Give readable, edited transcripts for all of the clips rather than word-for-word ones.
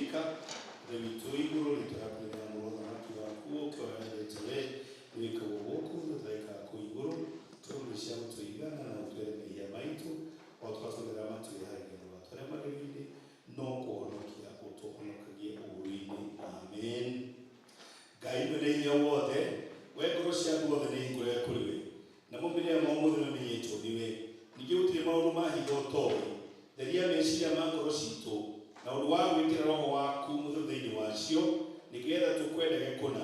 Amerika rewito iguru litarakurira mu maki wakuo kwa yale wika woku ndaika ku iguru tulisha mutuyigana na utwere ya maitu watwatulira matu ya hayi wa tore madividi no kuonokia utokonokagie uwini amen gaibele nyawode wekurosha duode ni ngure kuriwe namubire mamudu menyito diwe nigutire maundu mahigotowe daria meciria makorosito na uruwa wikira roho waku muthuthini wacio nigetha tukwendege kuna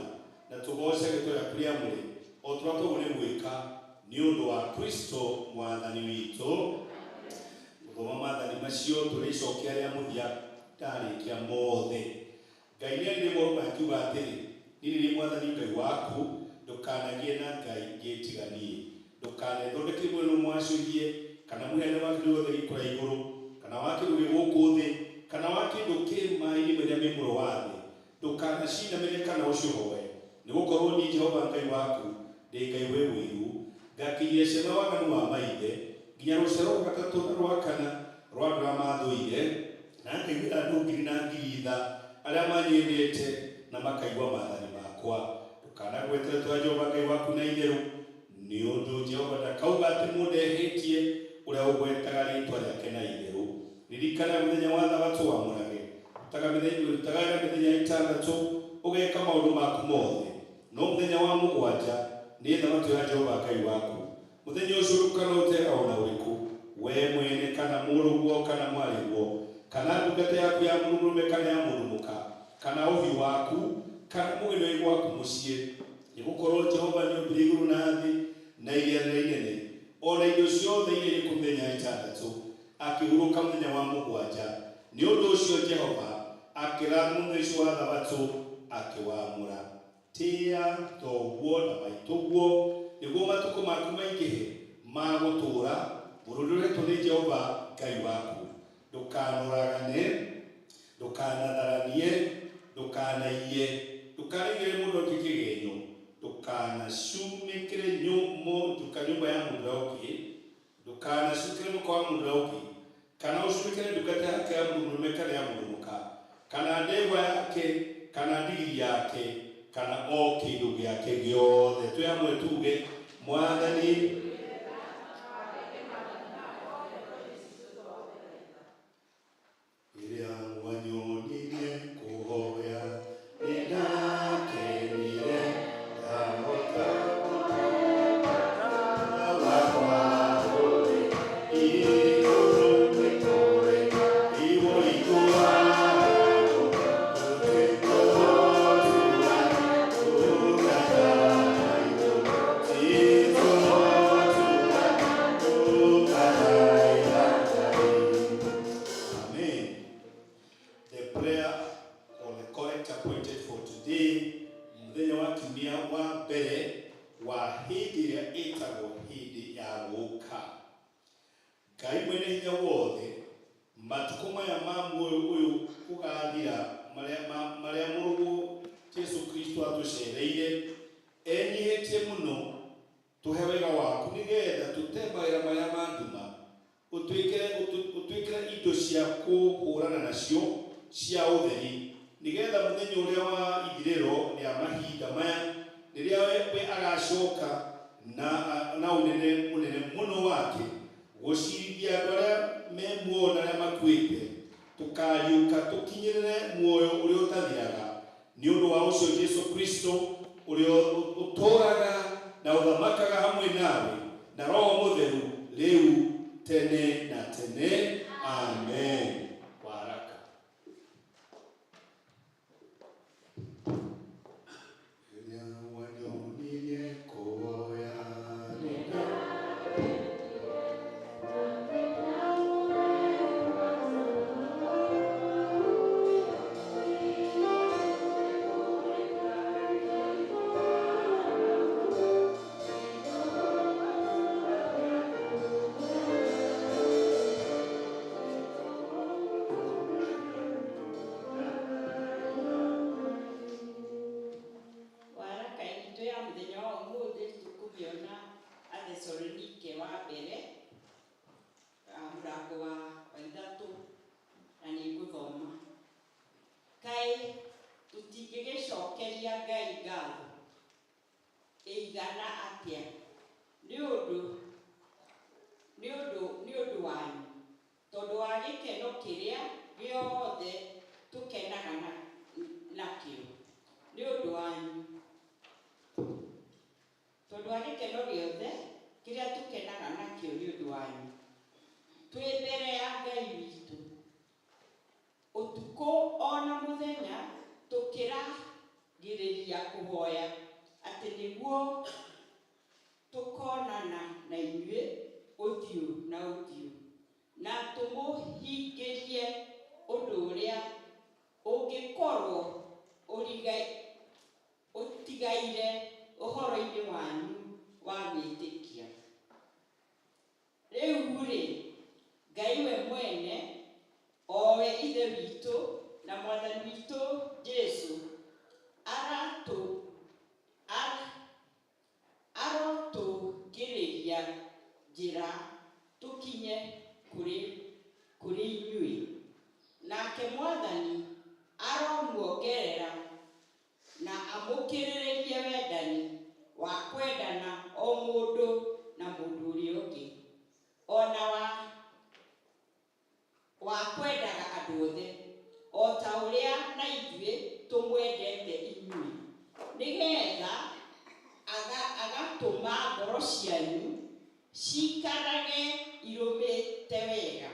na tugoce gitoya kuria muri o twatugure gwika ni undu wa Kristo mwathani witu goma mathani macio turicokia ria muthia ndarikia mothe Ngai ni mo makiuga atiri nini mwathani Ngai waku ndukanagie na ngai ngitiganie ndukanethondeke mwena mwacurie kana mwene waku wothe ikora iguru kana wakiru guku thi kana wakindu kimaini meria mimuro wathi ndukanacina meria kana ucuhowe nigukorwo ni Jehova Ngai waku ndi Ngai we wiru ngakirie cema waganu wa maithe nginya rucero gatatu na rwa kana rwa ndamathuire na ngigwira ndungiri na ngiri aria manyendete na makaigwa mathani makwa ndukanagwetera twa Jehova Ngai waku na itheru ni undu Jehova ndakauga ati mundehetie uria ugwetaga ritwa riake na itheru ririkana muthenya wa thabatũ wamũrage utaga mĩthenya ĩtandatũ ũgeka maũndũ maku mothe no mũthenya wa mũgwanja nĩ thabatũ ya Jehova Ngai waku mũthenya ũcio ndũkanawũte ona ũrĩkũ we mwene kana mũrũguo kana mwarĩguo kana ndungata yaku ya mũrũme kana ya mũrũmuka kana ũhiũ waku kana mũgeni waku mũciĩ nĩgũkorwo Jehova nĩombire igũrũ na thĩ na iria inene ona indo ciothe iria irĩ kũmĩthenya ĩtandatũ akihuruka muthenya wa mũgwanja ni undu ucio Jehova akĩratha mũthenya ũcio wa thabatũ akiwamũra tia thoguo na maitũguo nĩguo matukũ maku maingĩhe ma gũtũũra bũrũri ũrĩa nĩ Jehova Ngai waku ndũkanũragane ndũkanatharanie ndũkanaiye ndũkanigĩre mũndũ kĩgerio ndũkanacumĩkĩre nyũmba ya mũndũ ũngĩ ndũkanacukĩre mũka wa mũndũ ũngĩ kana ucumĩkĩre ndungata yake ya mũrũme kana ya mũrũmuka kana ndegwa yake kana ndigiri yake kana o kĩndũ gĩake gĩothe twĩ hamwe tuge mwathani iria wanyonirie kũhoya nĩndakenire ndahota gĩothe tũkenaga nakĩo nĩ ũndũ wanyu. Tondũ wa gĩkeno gĩothe kĩrĩa tũkenaga nakĩo nĩ ũndũ wanyu, twĩ mbere ya Ngai witũ ũtukũ ona mũthenya tũkĩragĩrĩria kũhoya atĩ nĩguo tũkonana na inyuĩ ũthiũ na ũthiũ, na tũmũhingĩrie ũndũ ũrĩa ũngĩkorwo ũtigaire ũhoro-inĩ wanyu wa gwĩtĩkia. Rĩu-rĩ, Ngai we mwene, o we Ithe witũ na Mwathani witũ Jesũ arotũgĩrĩria njĩra tũkinye kũrĩ inyuĩ. Nake Mwathani aromuongerera na amũkĩrĩrĩrie wendani wa kwendana o mũndũ na mũndũ ũrĩa ũngĩ, ona wa kwendaga andũ othe, o ta ũrĩa na ithuĩ tũmwendete inyuĩ, nĩgetha agatũma ngoro cianyu ciikarage irũmĩte wega.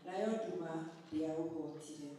nayo nduma ndĩaũhotire.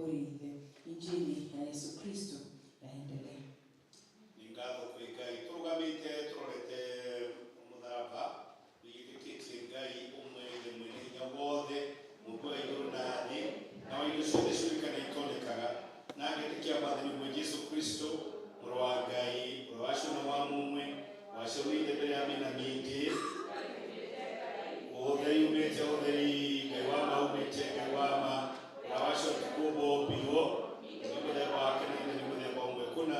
kuri ithe. Injili ya Yesu Kristo yaendelee. Ningatho kwi Ngai turugamite turorete umutharaba wigitikitie Ngai umwe ithe mwene hinya wothe mungu wa iguru na thi na wa indo ciothe ciũĩkaine itonekaga na ngĩtĩkia mwathani ũmwe Jesu Kristo mũrũ wa Ngai ũrĩa waciona wa mũmwe waciũrĩire mbere ya mĩena mĩingĩ ũtheri umĩte ũtheri Ngai wa ma umĩte Ngai wa ma na wacio tũkũmbũmbirwo nĩ mũthemba wake na nĩ mũthemba ũmwe kũna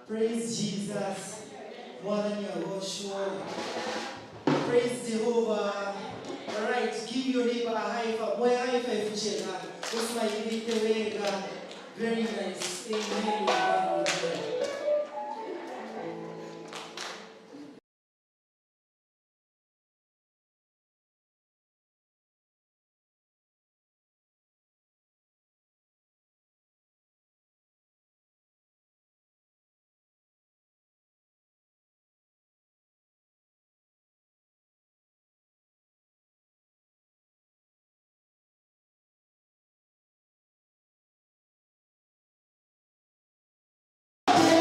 Praise Jesus. Mwathani agoshwo. Praise Jehovah. All right, give your neighbor a high five. Boy, high five chega. Usmailite wega. Very nice. Amen. Amen.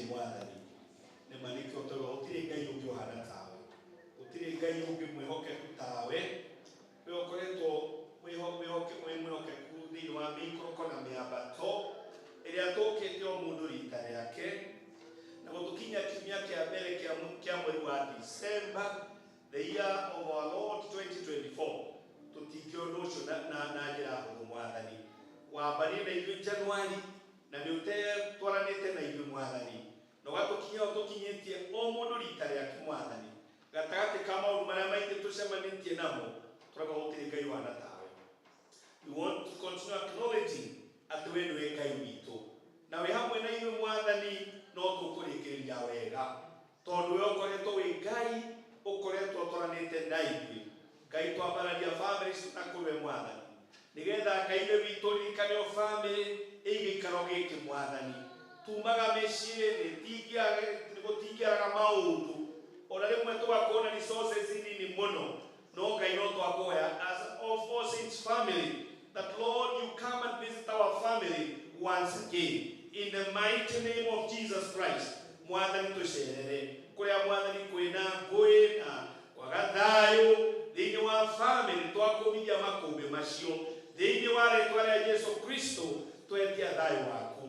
mwathani nĩ manĩkĩ ũtauga gũtirĩ Ngai ũngĩ ũhana tawe, gũtirĩ Ngai ũngĩ mwĩhokeku tawe. We ũkoretwo mwĩhokeku thĩinĩ wa mĩikũrũko na mĩambato ĩrĩa tũkĩte o mũndũ rita rĩake, na gũtũkinya kiumia kĩa mbere kĩa mweri wa December, the year of our Lord 2024, tũtingĩ ũndũ ũcio na njĩra hũthũ mwathani. Wambanire na ithuĩ Januari na nĩ ũtetwaranĩte na ithuĩ mwathani, na ũgatũkinya ũtũkinyĩtie o mũndũ rita rĩake mwathani. Gatagatĩ ka maũndũ marĩa maingĩ tũcemanĩtie namo, tũrauga gũtirĩ Ngai ũhana tawe. We want to continue acknowledging atĩ we nĩwe Ngai witũ, na wĩ hamwe na ithuĩ mwathani no tũkũrĩkĩrĩria wega, tondũ we ũkoretwo wĩ Ngai, ũkoretwo ũtwaranĩte na ithuĩ. Ngai twambararia families na kũrwe mwathani, nĩgetha Ngai witũ ririkane o family ĩgĩikaro gĩkĩ mwathani. Tumaga mĩciĩ-inĩ gũtingĩaraga maũndũ, ona rĩmwe tũgakorwo na resources nini mũno, no Ngai no twakũhoya as of All Saints family that Lord you come and visit our family once again in the mighty name of Jesus Christ. Mwathani tũcerere kũrĩa mwathani kwĩna ngũĩ na kwaga thayũ thĩinĩ wa family, twakũmithia makũmbĩ macio thĩinĩ wa rĩĩtwa rĩa Jesu Kristo, twetia thayũ waku.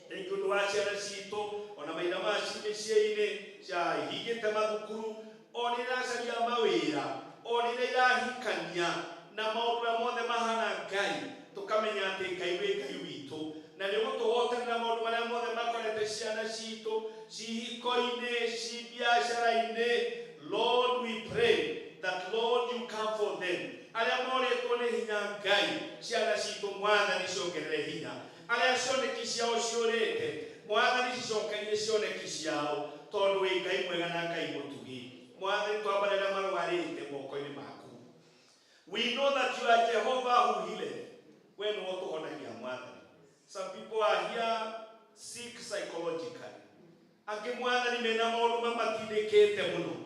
Thank you wa ciana citũ, ona maitha ma mĩciĩ-inĩ ciahingĩte mathukuru, ona iracaria mawĩra, ona irahikania na maũndũ mothe mahana Ngai, tũkamenya atĩ Ngai wĩ Ngai witũ, na nĩ gũtũhotanĩra maũndũ marĩa mothe makorete ciana citũ cihiko-inĩ, biacara-inĩ. Lord, we pray that Lord you come for them. Arĩa moretwo nĩ hinya Ngai, ciana citũ mwathani ciongerere hinya. Arĩa cioneki ciao ciũrĩte, mwathani cicokerie cioneki ciao, tondũ wĩ Ngai mwega na Ngai mũtugi. Mwathani twambarĩra marũarĩte moko-inĩ maku. We know that you are Jehovah who healeth. We nĩwe ũtũhonagia mwathani. Some people are here sick psychologically. Angĩ mwathani mena maũndũ mamatindĩkĩte mũno.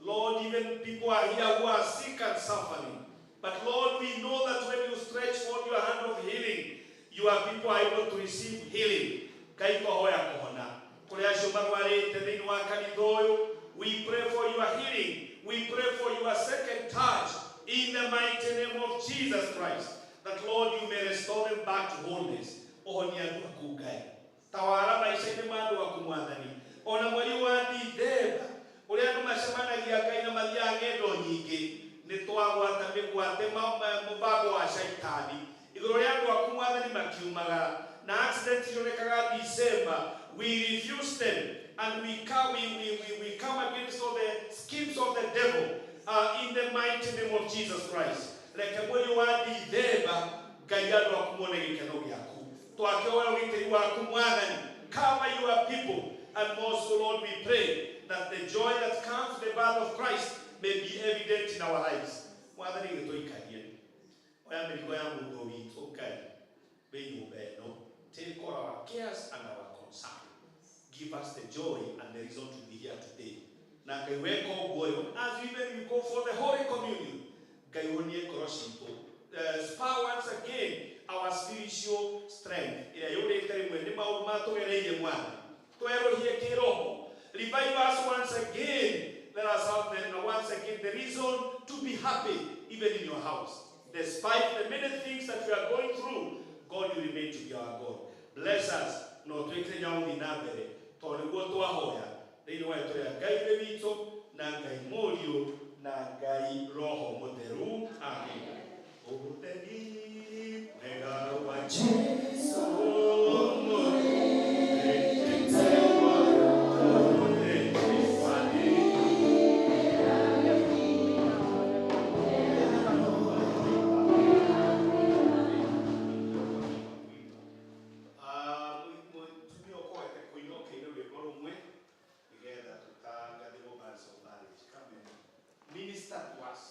Lord, even people are here who are sick and suffering. But Lord, we know that when you stretch forth your hand of healing, your people are able to receive healing. Ngai tũhoya kũhona kũrĩ acio marũarĩte thĩinĩ wa kanitha ũyũ. We pray for your healing. We pray for your second touch in the mighty name of Jesus Christ, that Lord you may restore them back to wholeness. Ohonia andũ aku Ngai, tawara maisha-inĩ ma andũ aku mwathani. Ona mweri wa Dithemba ũrĩa andũ macemanagia Ngai na mathiaga ng'endo nyingĩ, nĩ twagwata mĩgwate mũbango wa shaitani igũrũ rĩa andũ aku mwathani makiumagara na accident cionekaga December. We refuse them and we come against all the schemes of the devil in the mighty name of Jesus Christ. Reke mweri wa Dithemba Ngai andũ aku mone gĩkeno gĩaku, twakĩhoya ũgitĩri waku mwathani. Cover your people, and also Lord we pray that the joy that comes from the birth of Christ may be evident in our lives. Mwathani gĩtũikarie oya mĩrigo ya mũndũ witũ Ngai wĩ nyũmba ĩno, take all our cares and our concern. Give us the joy and the reason to be here today. Na Ngai weka ũguo as even we go for the Holy Communion, Ngai wonie ngoro citũ, spur once again our spiritual strength ĩrĩa yũrĩte rĩmwe nĩ maũndũ matũgereire mwana, twerũhie kĩroho. Revive us once again. Let us have once again the reason to be happy even in your house. Despite the many things that we are going through, God you remain to be our God. Bless us. No twekere nyauthi na mbere tondũ nĩguo twahoya thĩinĩ wa rĩĩtwa rĩa Ngai witũ na Ngai Mũriũ na Ngai Roho Mũtheru. Amen. Ũhotani mwega wa Jesũ minister to us.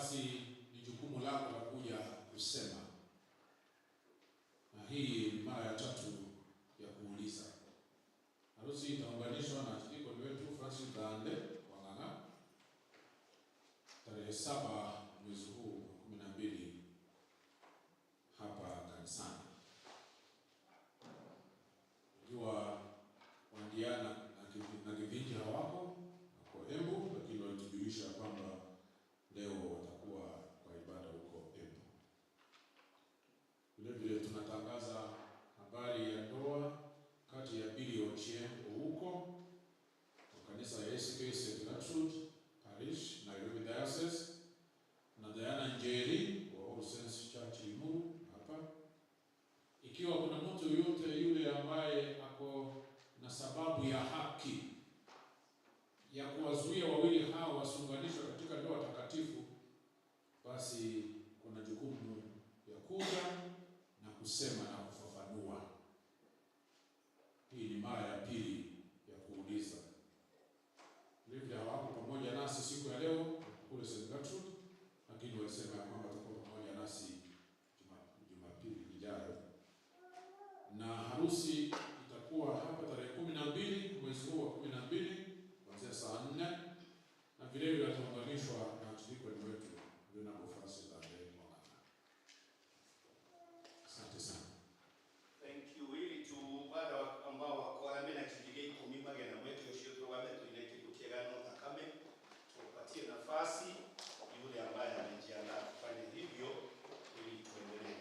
basi ni jukumu lako la kuja kusema. Na hii ni mara ya 3 ya kuuliza. Harusi itaunganishwa na deacon wetu Francis Dande Wang'ang'a tarehe 7 mwezi huu 12 hapa kanisani. Najua Wandiana na Kivindi hawako kwa Embu, lakini walitujulisha kwamba leo watakuwa kwa ibada huko Embu. Vile vile tunatangaza habari ya ndoa kati ya Billy Ochieng huko wa kanisa ya ACK St. Gertrude Parish Nairobi Diocese na Diana Njeri wa All Saints Church Limuru hapa. Ikiwa kuna mtu yote yule ambaye ako na sababu ya haki ya kuwazuia wawili hao wasiunganishwe katika ndoa takatifu, basi kuna jukumu ya kuja na kusema na kufafanua. Hii ni mara ya 2 ya kuuliza. Vile hawako pamoja nasi siku ya leo kule St. Gertrude, lakini walisema kwamba watakuwa pamoja nasi Jumapili ijayo. Na harusi itakuwa hapa tarehe 12 mwezi huu wa 12 kuanzia saa 4, na vile vile ataunganishwa na deacon wetu Bwana Francis Dande Wang'ang'a. Asante sana. Thank you. Ili tu bada ambao wako na kijiji kumima gena mwetu yoshio wame tuilete kukiagano takame tupatie nafasi yule ambaye anajiandaa kufanya hivyo ili tuendelee.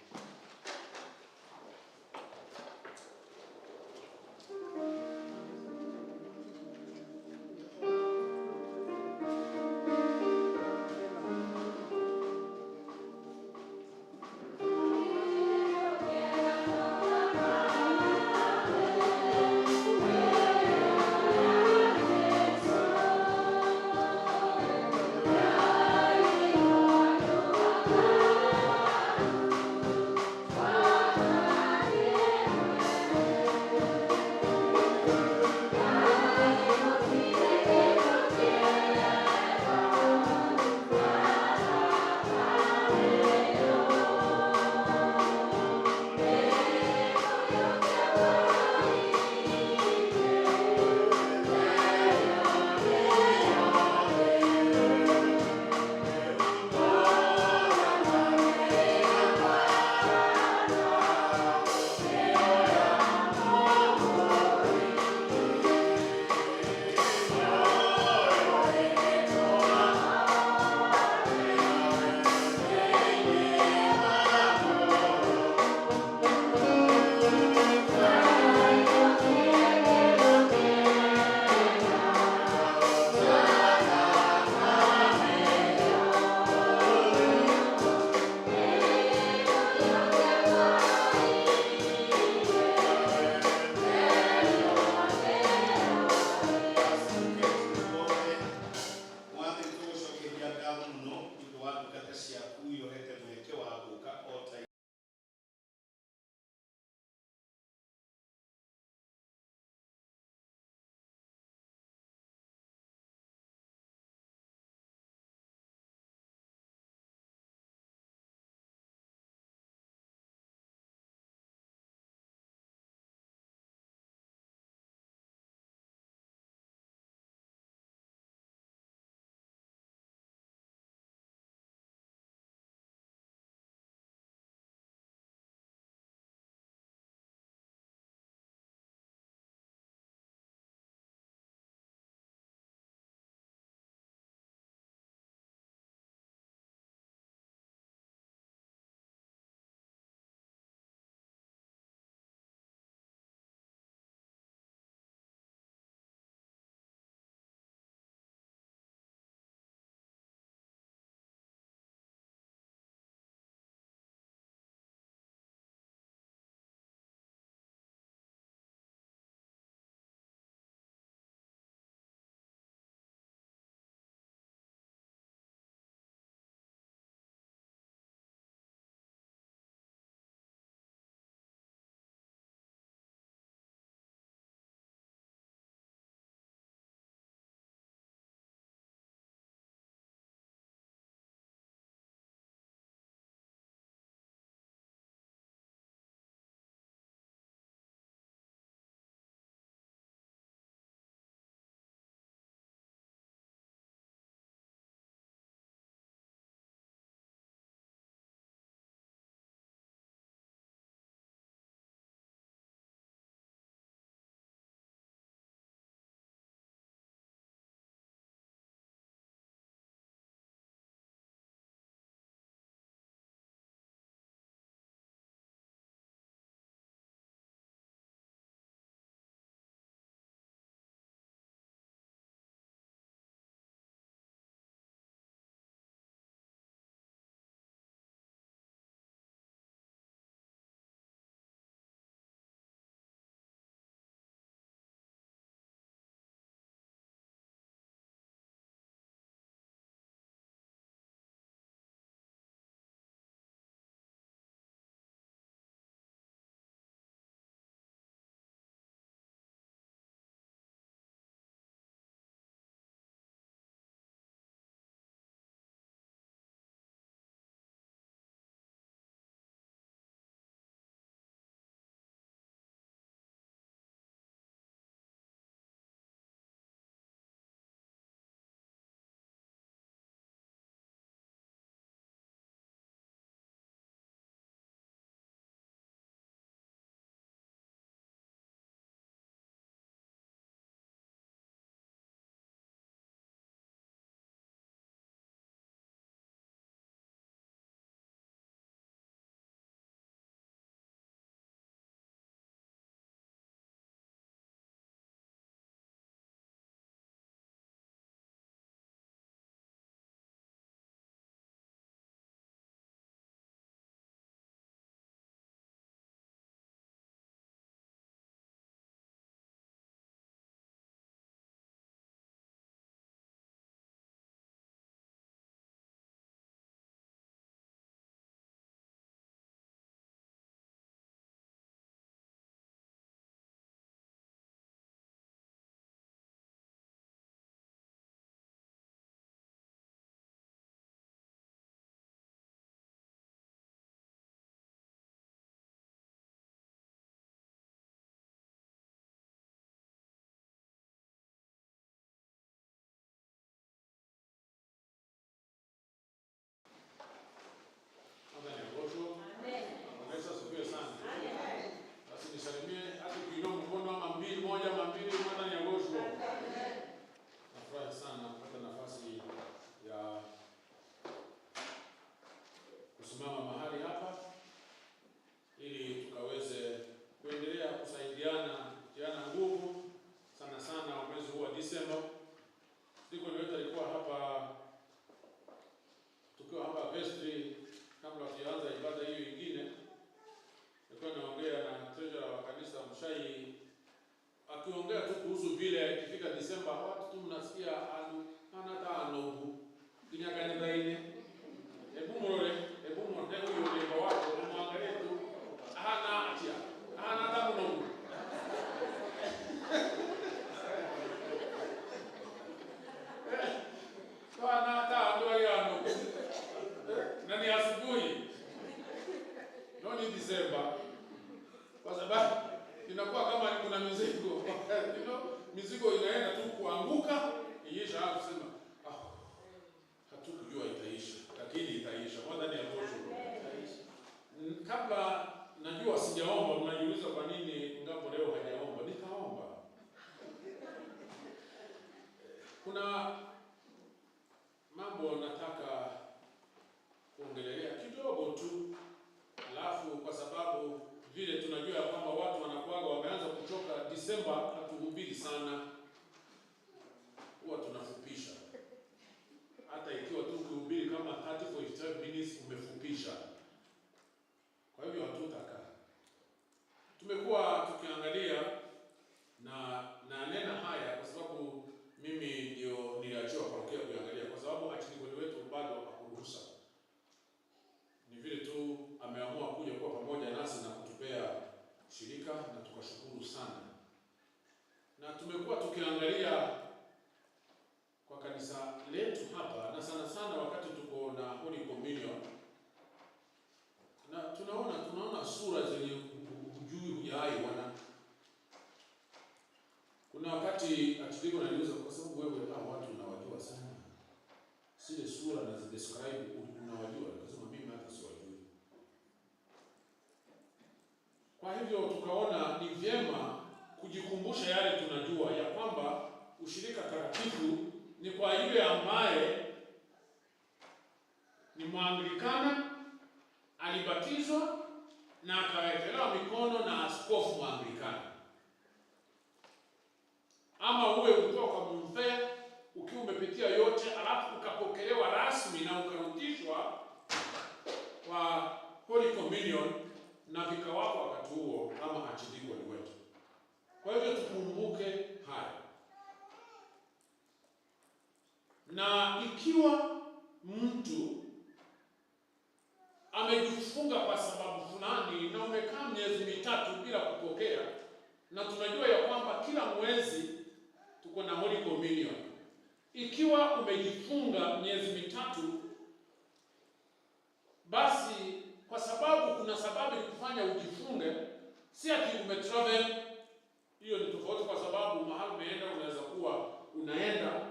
mambo nataka kuongelea kidogo tu, alafu kwa sababu vile tunajua ya kwamba watu wanakuaga wameanza kuchoka Disemba, hatuhubiri sana, huwa tunafupisha. Hata ikiwa tu kuhubiri kama 30-45 minutes umefupisha. Kwa hivyo hatutaka. Tumekuwa tukiangalia na nena haya kwa sababu mimi ndio niliachiwa parokia kuangalia, kwa sababu achikoni wetu bado hakuruhusa. Ni vile tu ameamua kuja kuwa pamoja nasi na kutupea shirika, na tukashukuru sana. Na tumekuwa tukiangalia kwa kanisa letu hapa, na sana sana wakati tuko na Holy Communion, na tunaona sura zenye hujui hujai wana. Kuna wakati atidiko naliuza kwa sababu wewe watu unawajua sana, zile sura na zidescribe unawajua, nasema mimi hata siwajui. Kwa hivyo tukaona ni vyema kujikumbusha yale tunajua, ya kwamba ushirika takatifu ni kwa yule ambaye ni Mwanglikana, alibatizwa na akawekelewa mikono na askofu Mwanglikana. Ama uwe kutoka Mumfea ukiwa umepitia yote, alafu ukapokelewa rasmi na ukarudishwa kwa Holy Communion na vikawapa wakati huo kama archdeacon wetu. Kwa hivyo tukumbuke haya. Na ikiwa mtu amejifunga kwa sababu fulani na umekaa miezi mitatu bila kupokea, na tunajua ya kwamba kila mwezi tuko na Holy Communion. Ikiwa umejifunga miezi mitatu, basi kwa sababu kuna sababu ya kufanya ujifunge, si ati umetravel. Hiyo ni tofauti, kwa sababu mahali umeenda unaweza kuwa unaenda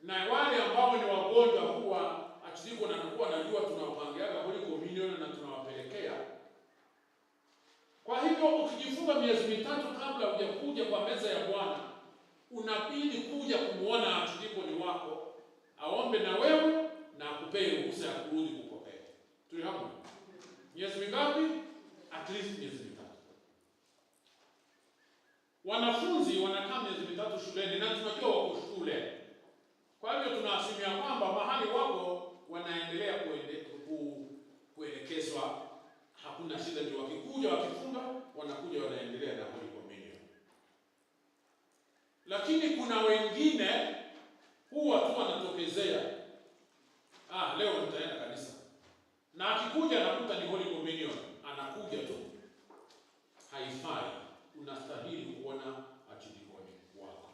na wale ambao ni wagonjwa, huwa atidiko na nakuwa najua tunawapangiaga Holy Communion na tunawapelekea. Kwa hivyo ukijifunga miezi mitatu kabla hujakuja kwa meza ya Bwana, unabidi kuja kumuona atidikoni wako aombe na wewe na akupee ruhusa ya kurudi kupokea. Tulihamu miezi mingapi? At least miezi mitatu. Wanafunzi wanakaa miezi mitatu shuleni, na tunajua wako shule. Kwa hivyo tunaasumia kwamba mahali wako wanaendelea kuelekezwa, hakuna shida. Ndio wakikuja wakifunga wanakuja wanaendelea na Holy Communion. Lakini kuna wengine huwa tu wanatokezea, leo nitaenda kanisa, na akikuja anakuta ni Holy Communion, anakuja tu. Haifai. Unastahili kuona atidikoni wako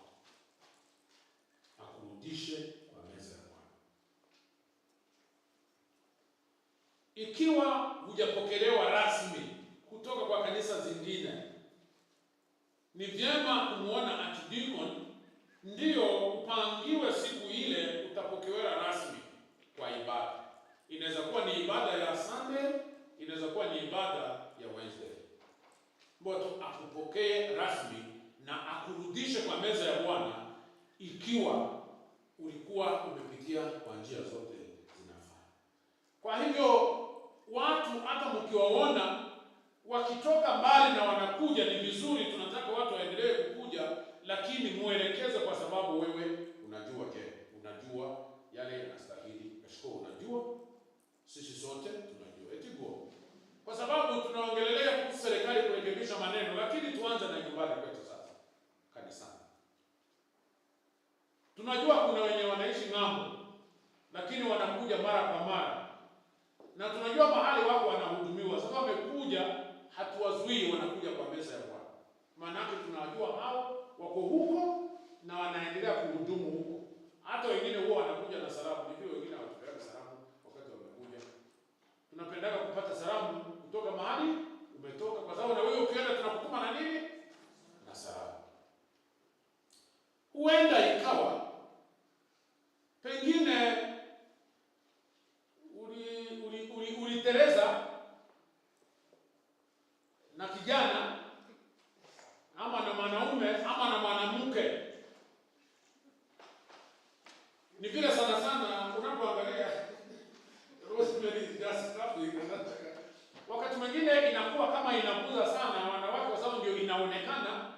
akurudishe kwa meza ya Bwana. Ikiwa hujapokelewa rasmi kutoka kwa kanisa zingine, ni vyema kumuona atidikoni, ndio upangiwe siku ile utapokelewa rasmi kwa ibada. Inaweza kuwa ni ibada ya Sunday, inaweza kuwa ni ibada ya Wednesday. Mboto akupokee rasmi na akurudishe kwa meza ya Bwana, ikiwa ulikuwa umepitia kwa njia zote zinafaa. Kwa hivyo watu hata mkiwaona wakitoka mbali na wanakuja, ni vizuri, tunataka watu waendelee kukuja, lakini muelekeze, kwa sababu wewe unajua unajua yale yanastahili. Kashiko unajua, sisi sote tunajua etigo. Kwa sababu tunaongelelea kuhusu serikali kurekebisha maneno, lakini tuanze na nyumbani kwetu sasa, kanisani. Tunajua kuna wenye wanaishi ng'ambo, lakini wanakuja mara kwa mara. Na tunajua mahali wako wanahudumiwa. Sasa wamekuja, hatuwazuii, wanakuja kwa meza ya Bwana. Maana tunajua hao wako huko na wanaendelea kuhudumu huko. Hata wengine huwa wanakuja na salamu, ndio wengine hawatupeleka salamu wakati wamekuja. Tunapendaga kupata salamu kutoka mahali umetoka, kwa sababu na wewe ukienda tunakutuma na nini? Na salamu. Huenda ikawa pengine ulitereza na kijana ama na mwanaume ama na mwanamke, Ni vile sana sana unapoangalia Rosemary just traffic, wakati mwingine inakuwa kama inakuza sana wanawake kwa sababu ndio inaonekana.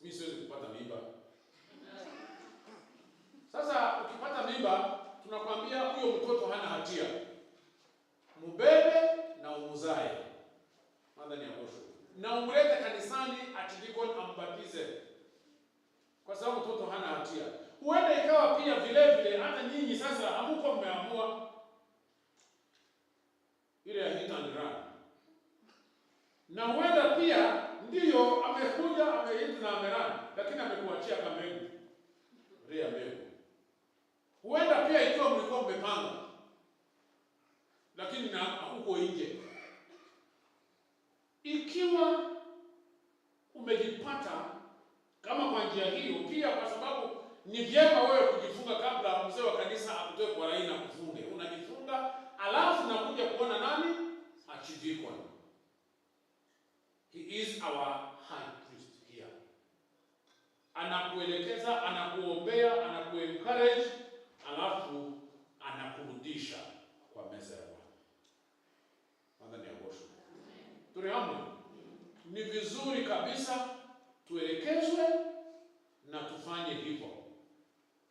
Mimi siwezi kupata mimba. Sasa ukipata mimba tunakwambia huyo mtoto hana hatia. Mubebe na umuzae. Madhani ya Bosho. Na umlete kanisani atidikon ambatize. Kwa sababu mtoto hana hatia. Huenda ikawa pia vile vile hata nyinyi sasa hamuko mmeamua ile ya hit and run. Na huenda pia ndiyo amekuja amehit na amerun, lakini amekuachia kamegu. Rea mbegu. Huenda pia ikiwa mlikuwa mmepanga, lakini na huko nje. Ikiwa umejipata kama kwa njia hiyo, pia kwa sababu ni vyema wewe kujifunga kabla mzee wa kanisa akutoe kwa rai na kufunge. Unajifunga, alafu nakuja kuona nani? Archdeacon. He is our high priest here. Anakuelekeza, anakuombea, anakuencourage, alafu anakurudisha kwa meza ya Bwana. Madhani ya Bosho. Turehamu. Ni vizuri kabisa tuelekezwe na tufanye hivyo.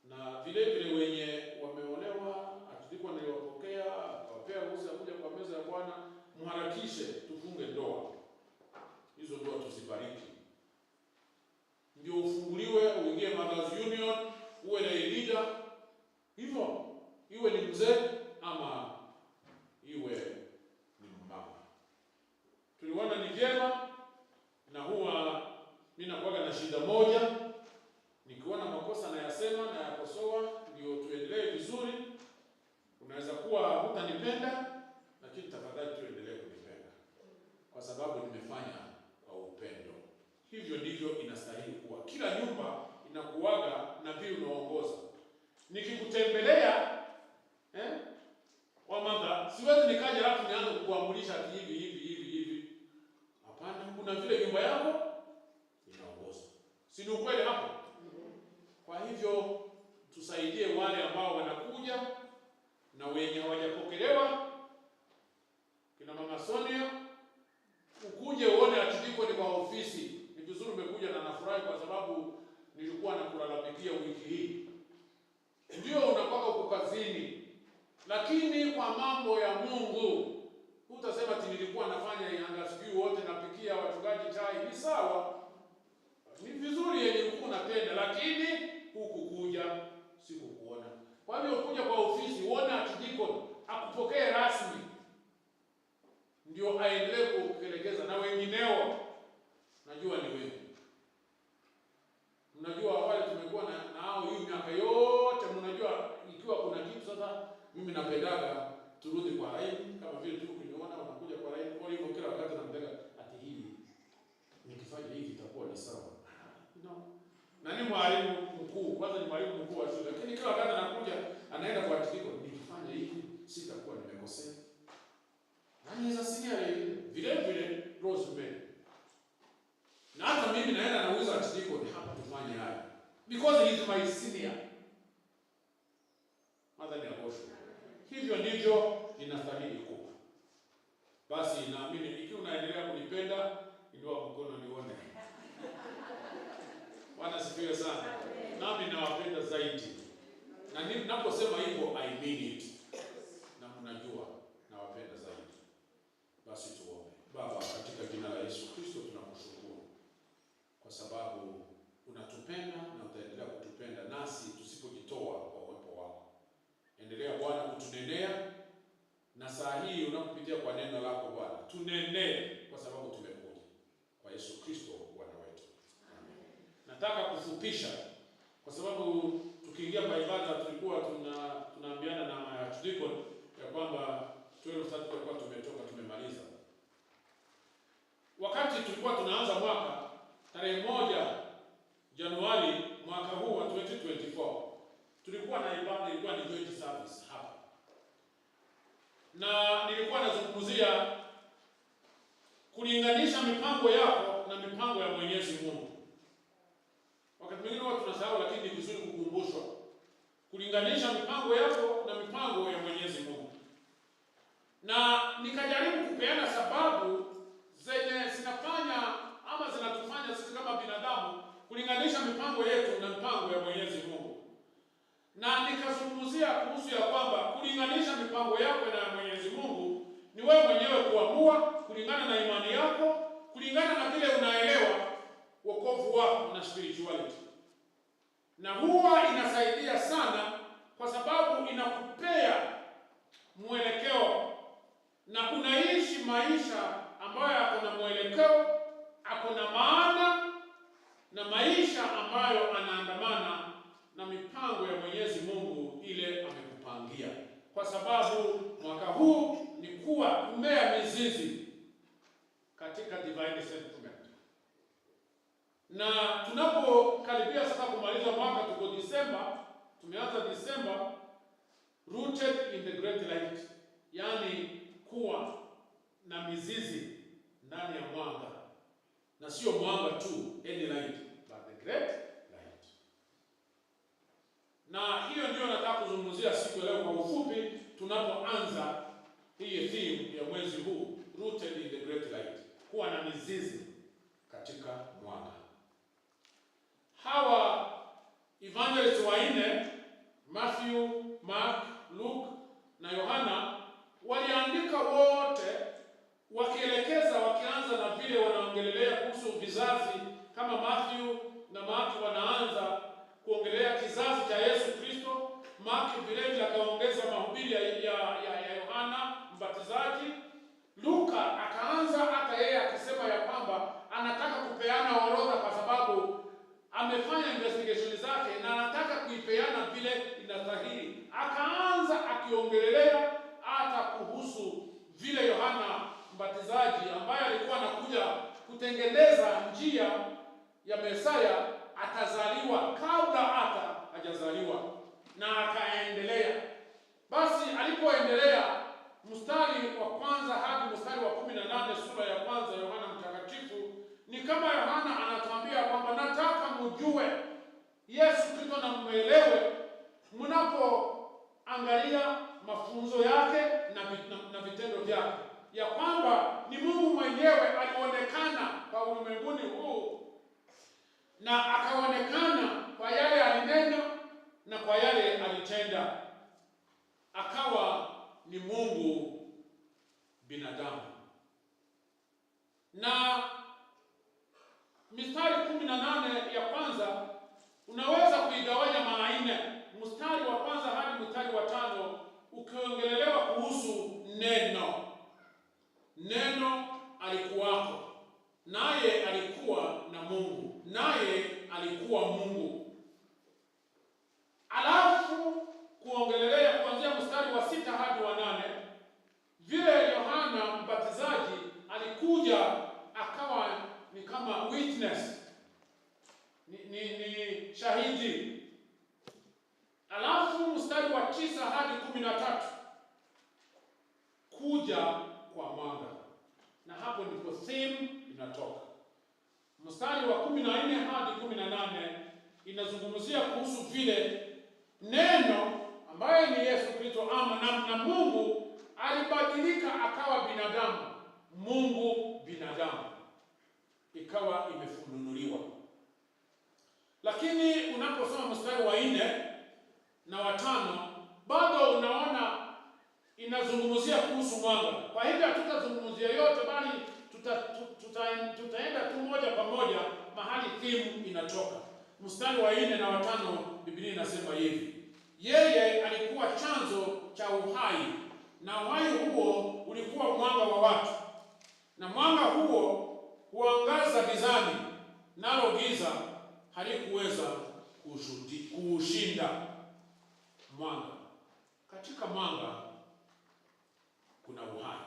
Na vile vile wenye wameolewa, atulikuwa niliwapokea, wapea ruhusa ya kuja kwa meza ya Bwana, mharakishe tufunge ndoa. Hizo ndoa tuzibariki. Ndio ufunguliwe, uingie Mothers Union, uwe na leader. Hivyo, iwe ni mzee ama iwe ni mama. Tuliona ni vyema, na huwa mimi nakuwa na shida moja. Nikiona makosa na yasema na yakosoa ndio tuendelee vizuri. Unaweza kuwa hutanipenda, lakini tafadhali tuendelee kunipenda. Kwa sababu nimefanya kwa upendo. Hivyo ndivyo inastahili kuwa. Kila nyumba inakuaga na vile unaongoza. Nikikutembelea Wamadha, siwezi nikaja alafu nianze kukuamulisha hivi. Hapana, kuna vile nyumba yako inaongoza. Si ni ukweli hapo? Kwa hivyo tusaidie wale ambao wanakuja na wenye hawajapokelewa. Kina Mama Sonia, ukuje uone Archdeacon kwa ofisi. Ni vizuri umekuja na nafurahi kwa sababu nilikuwa nakulalamikia wiki hii. Ndio unakwaka uko kazini, lakini kwa mambo ya Mungu utasema ati nilikuwa nafanya yanga sijui wote napikia wachungaji chai. Ni sawa. Ni vizuri yenye ulikuwa unatenda, lakini hukukuja, sikukuona. Kwa hiyo kuja kwa ofisi uone Archdeacon akupokee rasmi. Ndio aendelee kukuelekeza na wengineo. Najua ni wewe. Mnajua wale tumekuwa na hao hii miaka yote, mnajua ikiwa kuna kitu sasa mimi napendaga turudi kwa rai kama vile tu kuniona unakuja kwa rai kwa hivyo kila wakati namtaka ati hivi. Nikifanya hivi itakuwa ni sawa. No. Na ni mwalimu mkuu, kwanza ni mwalimu mkuu wa shule, lakini kila wakati anakuja anaenda kwa Archdeacon, nikifanya hivi sitakuwa nimekosea. Nani za senior vile Rosemary. Na hata mimi naenda nauliza Archdeacon hapa tufanye haya. Because he is my senior. Madhani ya Bosho. Hivyo ndivyo inastahili kuwa. Basi naamini ikiwa unaendelea kunipenda, inua mkono nione. Bwana sifiwe sana. Nami nawapenda zaidi. Na ninaposema hivyo I mean it. Na mnajua nawapenda zaidi. Basi tuombe. Baba, katika jina la Yesu Kristo tunakushukuru kwa sababu unatupenda na utaendelea kutupenda nasi tusipojitoa kwa uwepo wako. Endelea Bwana kutunenea, na saa hii unapopitia kwa neno lako Bwana, tunenee kwa sababu tumekuja. Kwa Yesu Kristo Bwana wetu. Amen. Nataka kufupisha kwa sababu tukiingia kwa ibada tulikuwa tunaambiana na Archdeacon ya kwamba 12:30 tulikuwa tumemaliza. Wakati tulikuwa tunaanza mwaka tarehe 1 Januari mwaka huu wa 2024, tulikuwa na ibada ilikuwa ni joint service hapa. Na nilikuwa nazungumzia kulinganisha mipango yako na mipango ya Mwenyezi Mungu. Wakati mwingine watu tunasahau, lakini ni vizuri kukumbushwa. kulinganisha mipango yako na mipango ya Mwenyezi Mungu. Na nikajaribu kupeana sababu zenye zinafanya ama zinatufanya sisi kama binadamu kulinganisha mipango yetu na mipango ya Mwenyezi Mungu. Na nikazungumzia kuhusu ya kwamba kulinganisha mipango yako na ya Mwenyezi Mungu ni wewe mwenyewe kuamua kulingana na imani yako, kulingana na vile unaelewa wokovu wako na spirituality. Na huwa inasaidia sana kwa sababu inakupea mwelekeo na unaishi maisha ambayo yako na mwelekeo, ako na maana, na maisha ambayo anaandamana na mipango ya Mwenyezi Mungu ile amekupangia. Kwa sababu mwaka huu ni kuwa kumea mizizi katika divine settlement. Na tunapokaribia sasa kumaliza mwaka, tuko Disemba, tumeanza Disemba, rooted in the great light, yani kuwa na mizizi ndani ya mwanga, na sio mwanga tu, any light, but the great light. Na hiyo ndio nataka kuzungumzia siku leo kwa ufupi, tunapoanza hii theme ya mwezi huu, rooted in the great light, kuwa na mizizi katika mwanga. Hawa evangelists wanne, Matthew, Mark, Luke na Yohana, waliandika wote wakielekeza, wakianza na vile wanaongelea kuhusu vizazi. Kama Matthew na Mark wanaanza kuongelea kizazi cha Yesu Kristo, Mark vile vile akaongeza mahubiri ya Yohana Mbatizaji, Luka akaanza hata yeye akisema ya kwamba anataka kupeana orodha kwa sababu amefanya investigation zake na anataka kuipeana vile inastahili. Akaanza akiongelea hata kuhusu vile Yohana Mbatizaji ambaye alikuwa anakuja kutengeneza njia ya Mesaya atazaliwa kabla hata hajazaliwa, na akaendelea. Basi alipoendelea mstari wa kwanza hadi mstari wa 18 sura ya kwanza Yohana Mtakatifu, ni kama Yohana anatuambia kwamba nataka mjue Yesu Kristo na mwelewe mnapoangalia mafunzo yake na vitendo vyake, ya kwamba ni Mungu mwenyewe alionekana kwa ulimwenguni huu, na akaonekana kwa yale alinena na kwa yale alitenda, akawa ni Mungu binadamu. Na mistari 18 ya kwanza unaweza kuigawanya mara 4. Mstari wa kwanza hadi mstari wa 5 ukiongelelewa kuhusu neno. Neno alikuwako, naye alikuwa na Mungu, naye alikuwa Mungu. Alafu kuongelelea kuanzia mstari wa 6 hadi wa 8 vile Yohana Mbatizaji alikuja akawa ni kama witness, ni shahidi. Alafu mstari wa 9 hadi 13 kuja kwa mwanga, na hapo ndipo theme inatoka. Mstari wa 14 hadi 18 inazungumzia kuhusu vile neno ambaye ni Yesu Kristo na Mungu alibadilika akawa binadamu. Mungu binadamu ikawa imefunuliwa. Lakini unaposoma mstari wa 4 na wa 5 bado unaona inazungumzia kuhusu mwanga. Kwa hivyo hatutazungumzia yote, bali tutaenda tu moja kwa moja mahali theme inatoka. Mstari wa 4 na wa 5 Biblia inasema hivi: yeye alikuwa chanzo cha uhai, na uhai huo ulikuwa mwanga wa watu, na mwanga huo huangaza gizani, nalo giza halikuweza kuushinda mwanga. Katika mwanga kuna uhai,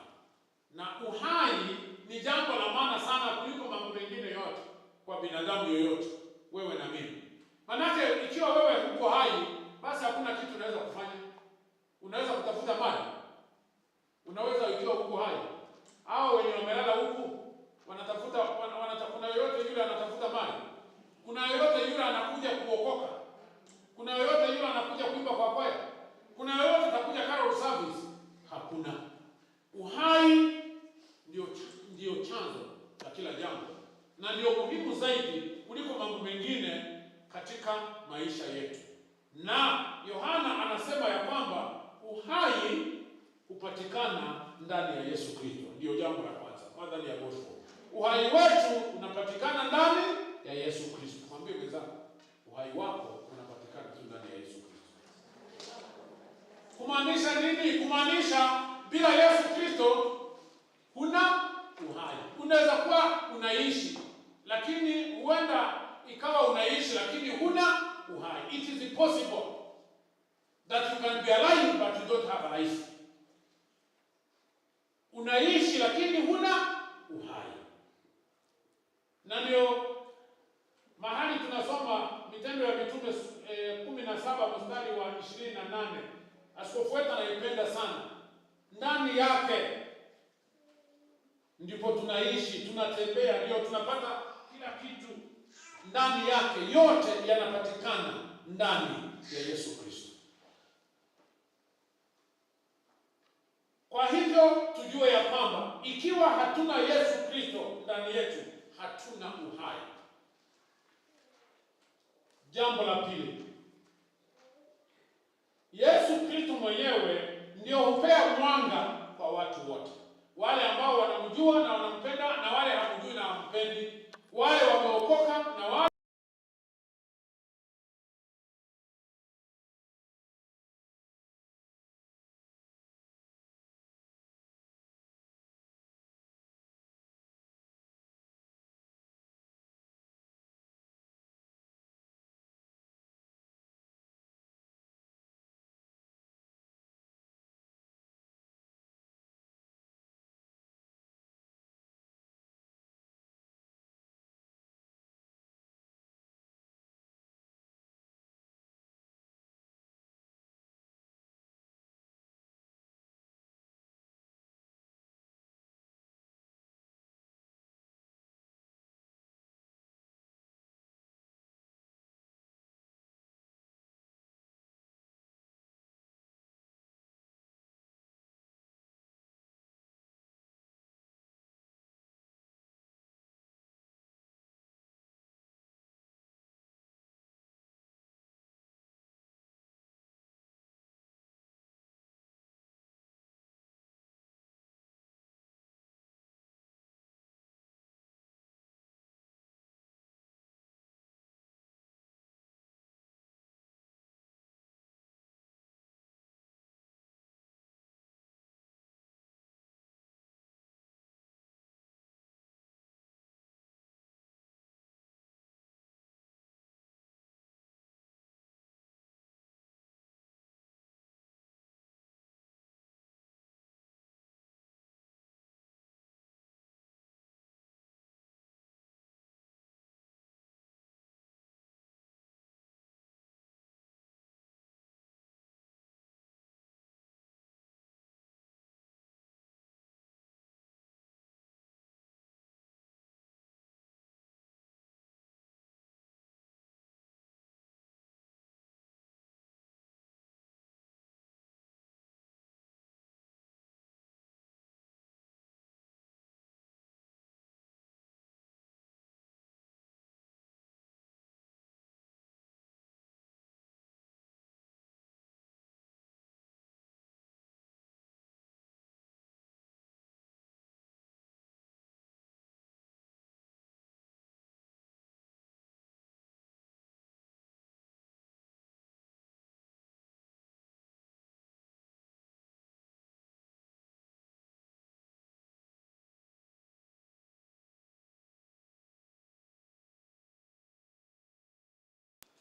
na uhai ni jambo la maana sana kuliko mambo mengine yote kwa binadamu yoyote, wewe na mimi. Manake ikiwa wewe huko hai, basi hakuna kitu unaweza kufanya. Unaweza kutafuta mali, unaweza ikiwa huko hai. Hao wenye wamelala huku wanatafuta kuna yoyote yule anatafuta mali? Kuna yoyote yule anakuja kuokoka? Kuna yoyote yule anakuja kuimba kwa ndani ya Yesu Kristo. Ndio jambo la kwanza, ndani ya gospel. Uhai wetu unapatikana ndani ya Yesu Kristo. Mwambie mwenzako, uhai wako unapatikana tu ndani ya Yesu Kristo. Kumaanisha nini? Kumaanisha bila Yesu Kristo huna uhai. Unaweza kuwa unaishi, lakini huenda ikawa unaishi lakini huna uhai. It is possible that you can be alive but you don't have life. Unaishi lakini huna uhai. Na ndio mahali tunasoma Mitendo ya Mitume 17 mstari wa 28. Askofu wetu anaipenda sana. Ndani yake ndipo tunaishi, tunatembea, ndio tunapata kila kitu ndani yake. Yote yanapatikana ndani ya Yesu Kristo. Kwa hivyo tujue ya kwamba ikiwa hatuna Yesu Kristo ndani yetu, hatuna uhai. Jambo la pili, Yesu Kristo mwenyewe ndio hupea mwanga kwa watu wote. Wale ambao wanamjua na wanampenda, na wale hamjui na hampendi, wale wameokoka na wale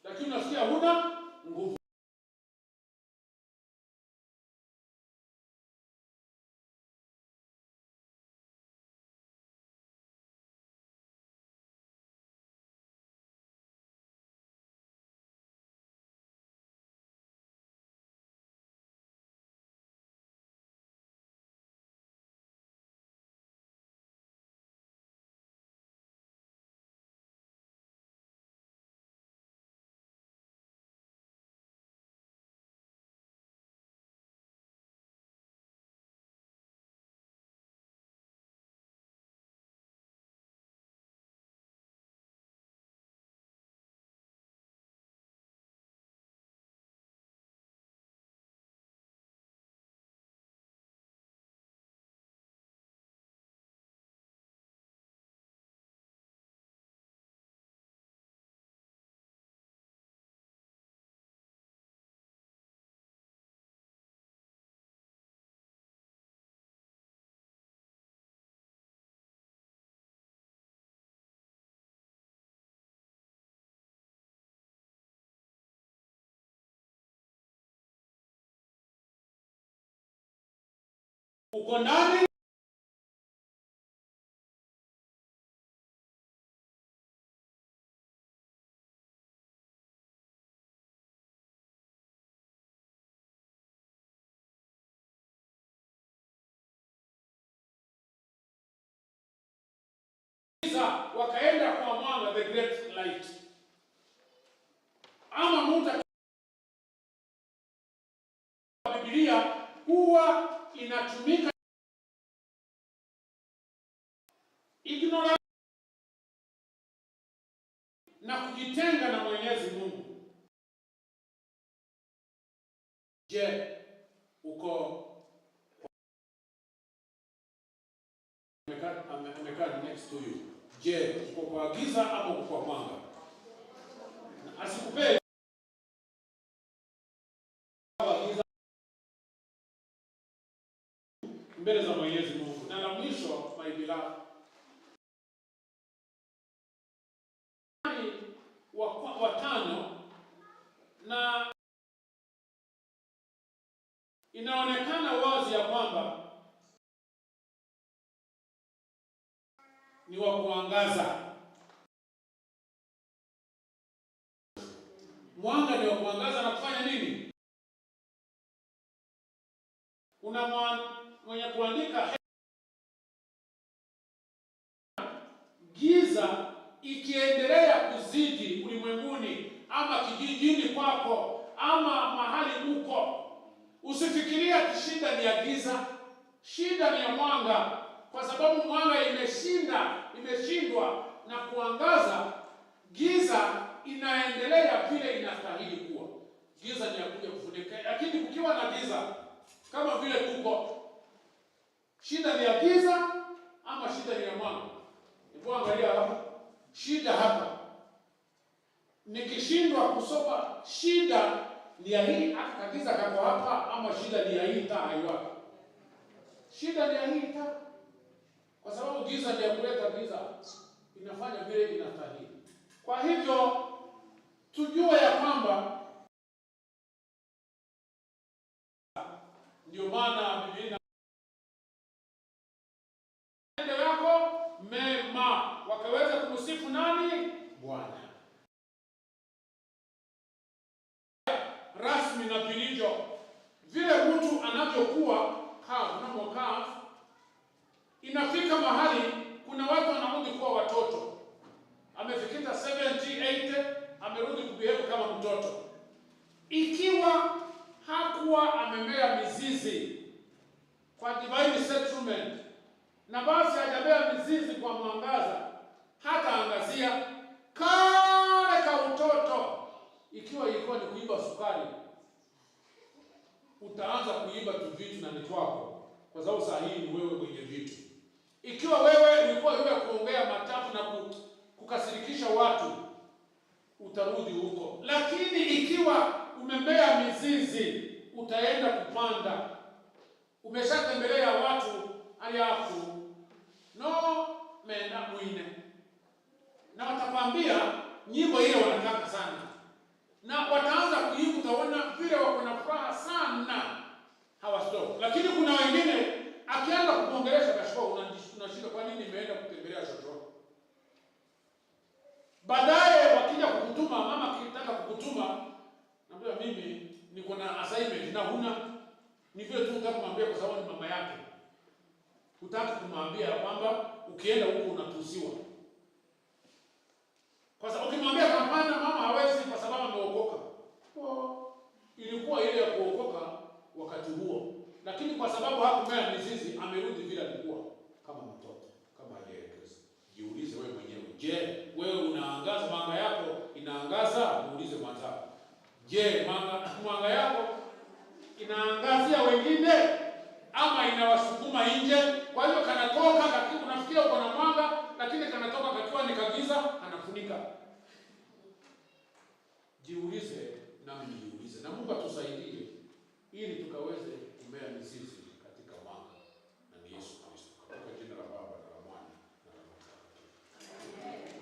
lakini unasikia huna nguvu. uko ndani wakaenda kwa mwanga, the great light. Ama muta Biblia huwa inatumika ignorance na kujitenga na Mwenyezi Mungu. Je, uko amekaa next to you? Je, uko kwa giza ama uko kwa mwanga? Asikupee giza mbele za Mwenyezi Mungu. Na la mwisho, my beloved, watano, na inaonekana wazi ya kwamba ni wa kuangaza. Mwanga ni wa kuangaza na kufanya nini? Kuna mwenye kuandika giza ikiendelea kuzidi ulimwenguni ama kijijini kwako ama mahali uko, usifikiria shida ni ya giza. Shida ni ya mwanga, kwa sababu mwanga imeshindwa na kuangaza. Giza inaendelea vile inastahili kuwa. Giza ni ya kuja kufunika, lakini kukiwa na giza kama vile kuko, shida ni ya giza ama shida ni ya mwanga? Hebu angalia hapa, shida hapa nikishindwa kusoma, shida ni ya hii akagiza kako hapa ama shida ni ya hii taa haiwaki? Shida ni ya hii taa, kwa sababu giza ni ya kuleta giza, inafanya vile inastahili. Kwa hivyo tujue ya kwamba ndio maana Biblia ndio yako mema wakaweza kumsifu nani? Bwana. Rasmi na vilijo vile mtu anavyokuwa kavu, inafika mahali kuna watu wanarudi kuwa watoto. Amefikita 70, 80, amerudi kubehave kama mtoto. Ikiwa hakuwa amemea mizizi kwa divine settlement, na basi hajamea mizizi kwa mwangaza, hata angazia kale ka utoto. Ikiwa ilikuwa ni kuiba sukari, utaanza kuiba tu vitu na ni kwako, kwa sababu saa hii ni wewe mwenye vitu. Ikiwa wewe ulikuwa yule kuongea matatu na kukasirikisha watu, utarudi huko. Lakini ikiwa umemea mizizi, utaenda kupanda. Umeshatembelea watu aliafu no mena muine, na watakwambia nyimbo ile wanataka sana, na wataanza kuimba, utaona vile wako na furaha sana, hawastop. Lakini kuna wengine akianza kuongelesha kashfa, unashika kwa nini nimeenda kutembelea shoto? Baadaye wakija kukutuma, mama kitaka kukutuma, naambia mimi niko na assignment na huna, ni vile tu nataka kumwambia kwa sababu ni mama yake. Hutaki kumwambia kwamba ukienda huko unatusiwa. Kwa sababu ukimwambia hapana, mama hawezi kwa sababu ameokoka. Ilikuwa ile ya kuokoka wakati huo, lakini kwa sababu hakumea mizizi, amerudi vile alikuwa kama mtoto, kama yeye Kristo. Jiulize wewe mwenyewe, je, wewe unaangaza? Mwanga yako inaangaza? Muulize mwenzako, je, mwanga yako inaangazia wengine ama inawasukuma nje? Kwa hiyo kanatoka kakiwa unafikiria uko na mwanga, lakini kanatoka kakiwa ni kagiza, kanafunika. Jiulize na mjiulize, na Mungu atusaidie ili tukaweze kumea mizizi katika mwanga, na ni Yesu Kristo. Katika jina la Baba na la Mwana na la Roho Mtakatifu.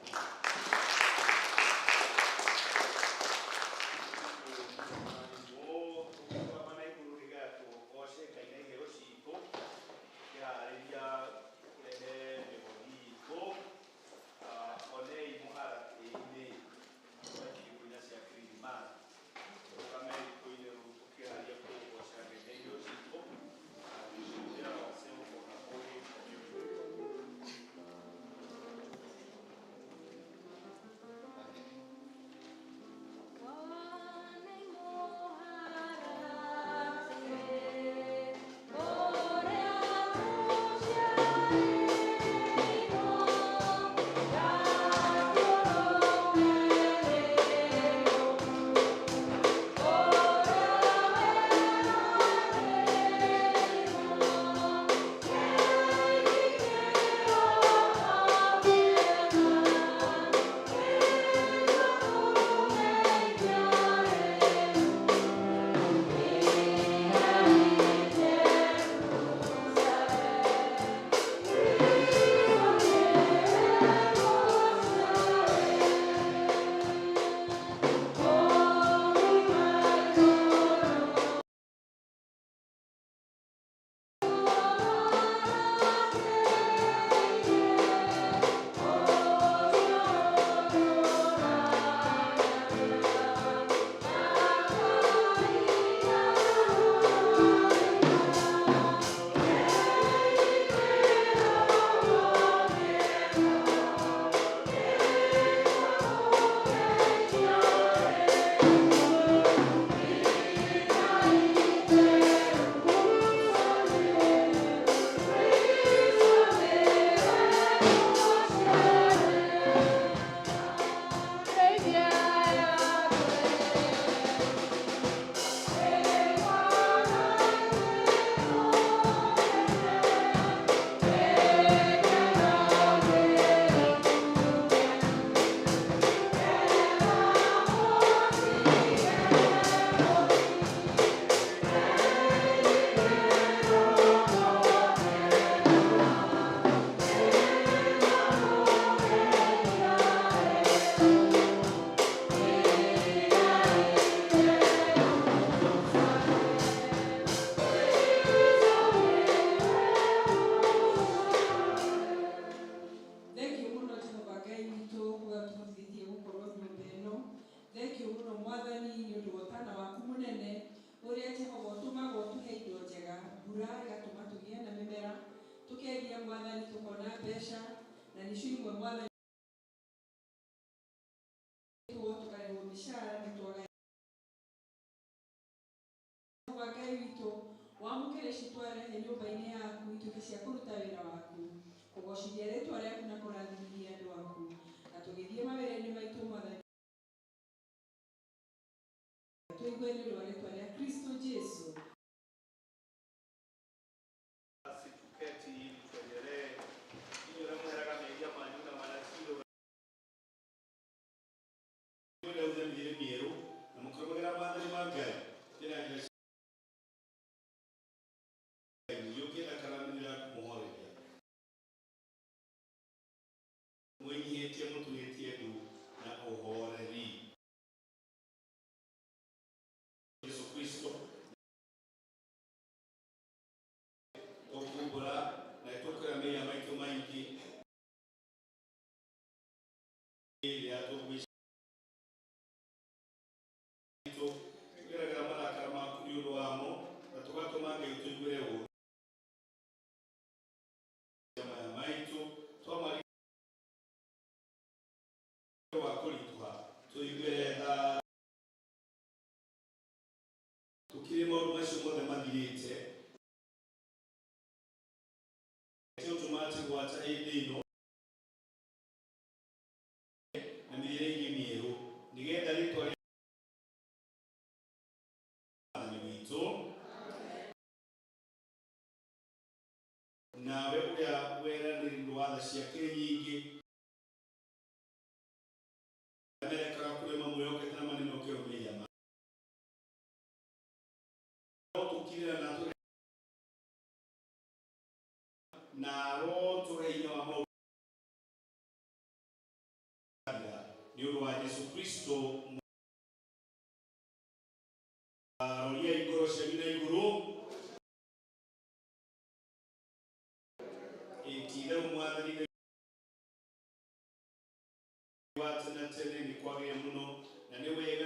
mwathani tukona besha na nishimwe mwathani tukarehwo mishara nitwaga Ngai witũ wamũkĩre citware nyũmba-inĩ yaku ituĩke cia kũruta wĩra waku kũgocithia rĩtwa rĩaku na kũrathimithia andũ aku na tũgĩthiĩ mawĩra-inĩ maitũ mwathani tuigue nĩ ũndũ wa rĩtwa rĩa Kristo Jesu. Nawe uria wera ni ndwatha ciake nyingi amerekaga kurema mwĩhokete na manene ũkĩrũmĩrĩra ma tũkirĩra na tũhe hinya wa maũndũ nĩ ũndũ wa Yesu Kristo roria igũrũ cianyu na igũrũ itithe mwathani watena tene ni kwagĩrĩire mũno na nĩ wega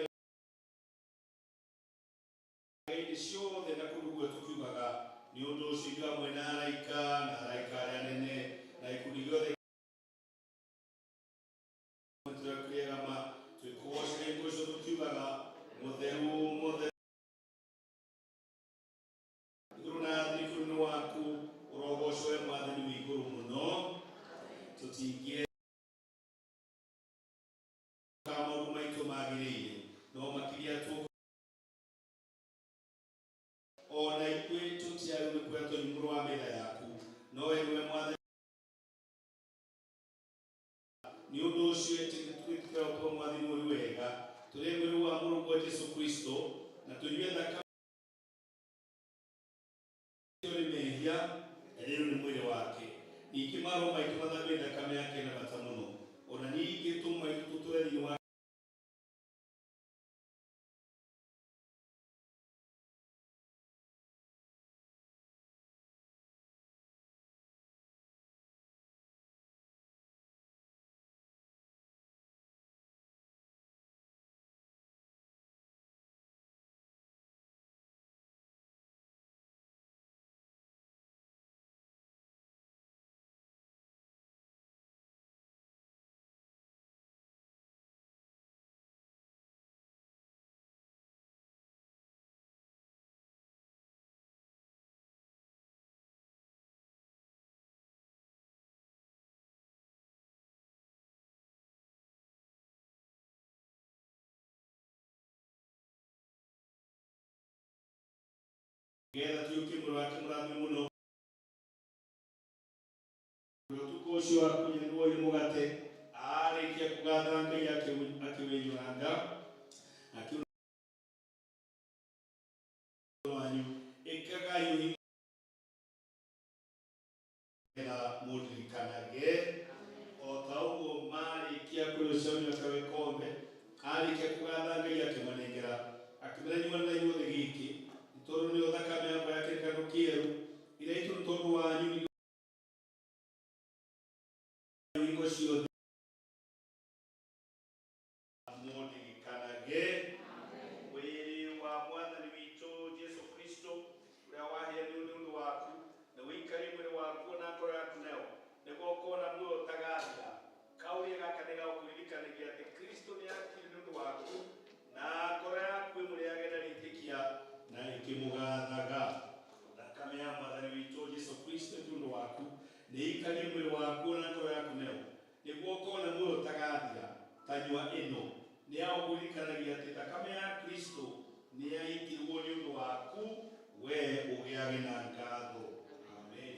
hĩndĩ ciothe na kũndũ guothe tũkiugaga nĩ ũndũ ũcio hamwe na araika arĩa anene na ikundi gĩothe tũkĩrĩgama twĩkũgocera hingo icio tũkiugaga mũtheru igũrũ na thĩ bũrũri-inĩ waku ũrogocwo we mwathani wĩ igũrũ mũno tũtingĩe maũndũ maitũ magĩrĩire no makĩria ona ithuĩ tũtiagĩrĩirwo nĩ kwenda tũnyũ mũrũ wa metha yaku no we nĩwe mwathani nĩ ũndũ ũcio twĩtĩkĩra ũtuo mwathani ũrĩ wega tũrĩ mwĩrĩ wa mũrũguo Jesu Kristo na tũnyue thakame tũrĩ mehia rĩu nĩ mwĩrĩ wake ningĩ marũa maitũ mathambie thakame yake na bata mũno ona ningĩ tũmaitũ tũtũre thĩinĩ wa getha tuĩke mũrũ wake mũrathime mũno ũtukũ ũcio akũnyenwo ũyũ mũgate arĩkia kũgatha Ngai akĩwĩnyuanga wanyu ĩkagai na mũndirikanage o ta ũguo marĩkia kũrĩũcia ũnyuaka wĩkombe arĩkia kũgatha Ngai akĩmanengera akĩmĩra na inyuothe gĩkĩ tondũ nĩyo thakame yakwa ya kĩrĩkanĩro kĩerũ ĩrĩa itũ nĩ tondũ wanyu hingo ciothe mũndirikanage wĩrĩ wa mwathani witũ Jesu Kristo ũrĩa waheanirwo nĩ ũndũ waku na wĩikarie mwĩrĩ waku na ngoro yaku na nĩ ikarie mwĩrĩ waku na ngoro yaku nayo nĩguo ũkona muoyo ũtagathira. Ta nyua ĩno nĩ ya gũkũririkanagia atĩ thakame ya Kristo nĩ yaitirwo nĩ ũndũ waku, wee ũgĩage na ngatho. Amen.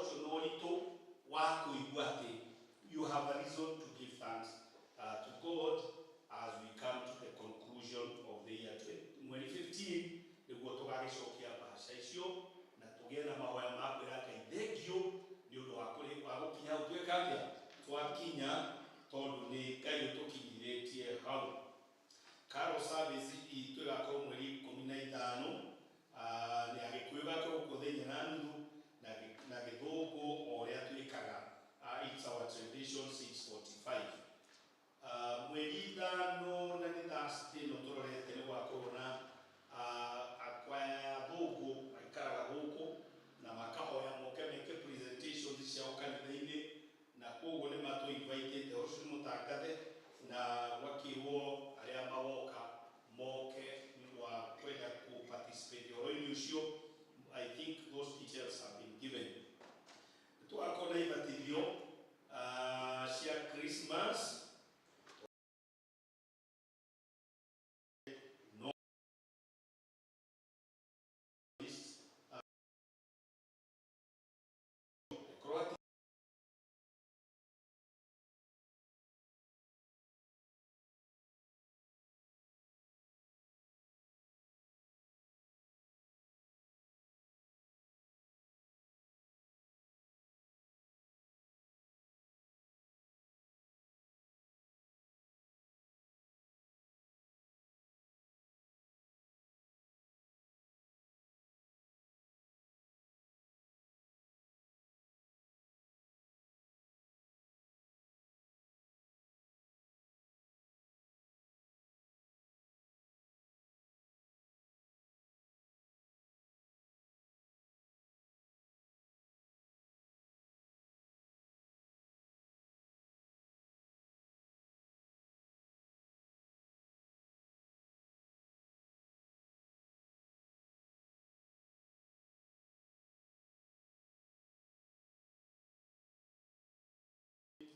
ũcio no ũritũ wa kũigua atĩ you have a reason to give thanks to God as we come to the conclusion of the year 2015 nĩguo tũgagĩcokia mbaca icio na tũgĩe na mahoya ma kwĩra Ngai thengio nĩ ũndũ wa gũkinya hau tweka atĩa twakinya tondũ nĩ Ngai ũtũkinyithĩtie hau. Carol service itũ ĩgakorwo mweri 15 nĩ agĩkũyũ gakorwo kuo thĩinĩ na nuthu na gĩthũngũ o ũrĩa twĩkaga it's our tradition 6:45. Mweri 5 na nĩ Thursday no tũrorete nĩ gwakorwo na akwaya thũngũ maikaraga gũkũ na makahoya moke meke presentations ciao kanitha-inĩ na koguo nĩ matũ-invitĩte ũcio nĩ mũtangathe na gwakĩrwo arĩa magoka moke nĩ wa kwenda participate ũhoro-inĩ ũcio. I think those details have been given. Twakorwo na ibatithio cia Christmas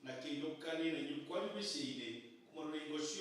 na kĩndũ kanini kwani mĩciĩ-inĩ mũrũringo ũcio